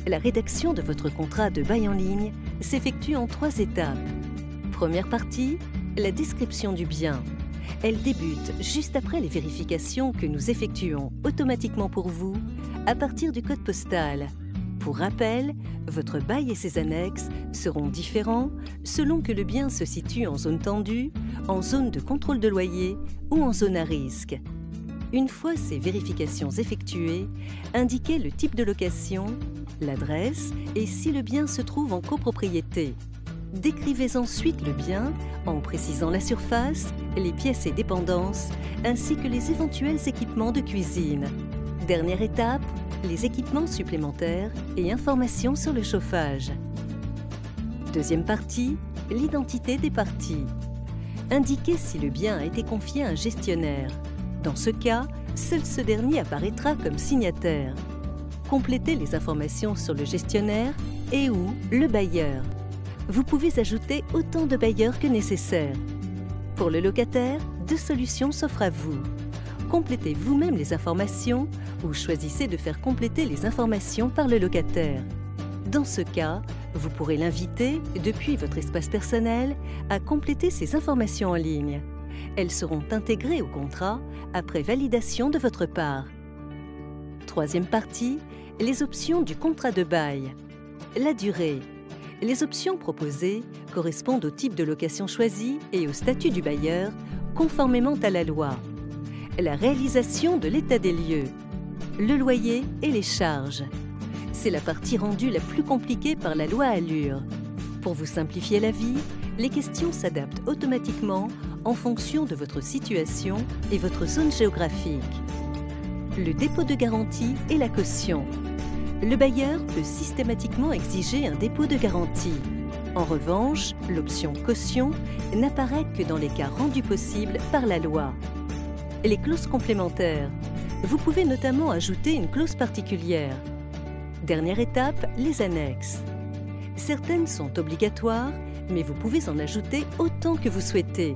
La rédaction de votre contrat de bail en ligne s'effectue en 3 étapes. Première partie, la description du bien. Elle débute juste après les vérifications que nous effectuons automatiquement pour vous à partir du code postal. Pour rappel, votre bail et ses annexes seront différents selon que le bien se situe en zone tendue, en zone de contrôle de loyer ou en zone à risque. Une fois ces vérifications effectuées, indiquez le type de location, l'adresse et si le bien se trouve en copropriété. Décrivez ensuite le bien en précisant la surface, les pièces et dépendances, ainsi que les éventuels équipements de cuisine. Dernière étape, les équipements supplémentaires et informations sur le chauffage. Deuxième partie, l'identité des parties. Indiquez si le bien a été confié à un gestionnaire. Dans ce cas, seul ce dernier apparaîtra comme signataire. Complétez les informations sur le gestionnaire et ou le bailleur. Vous pouvez ajouter autant de bailleurs que nécessaire. Pour le locataire, 2 solutions s'offrent à vous. Complétez vous-même les informations ou choisissez de faire compléter les informations par le locataire. Dans ce cas, vous pourrez l'inviter, depuis votre espace personnel, à compléter ces informations en ligne. Elles seront intégrées au contrat après validation de votre part. Troisième partie, les options du contrat de bail. La durée. Les options proposées correspondent au type de location choisi et au statut du bailleur, conformément à la loi. La réalisation de l'état des lieux, le loyer et les charges. C'est la partie rendue la plus compliquée par la loi Allure. Pour vous simplifier la vie, les questions s'adaptent automatiquement en fonction de votre situation et votre zone géographique. Le dépôt de garantie et la caution. Le bailleur peut systématiquement exiger un dépôt de garantie. En revanche, l'option caution n'apparaît que dans les cas rendus possibles par la loi. Les clauses complémentaires. Vous pouvez notamment ajouter une clause particulière. Dernière étape, les annexes. Certaines sont obligatoires, mais vous pouvez en ajouter autant que vous souhaitez.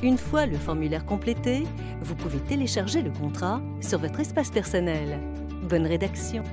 Une fois le formulaire complété, vous pouvez télécharger le contrat sur votre espace personnel. Bonne rédaction!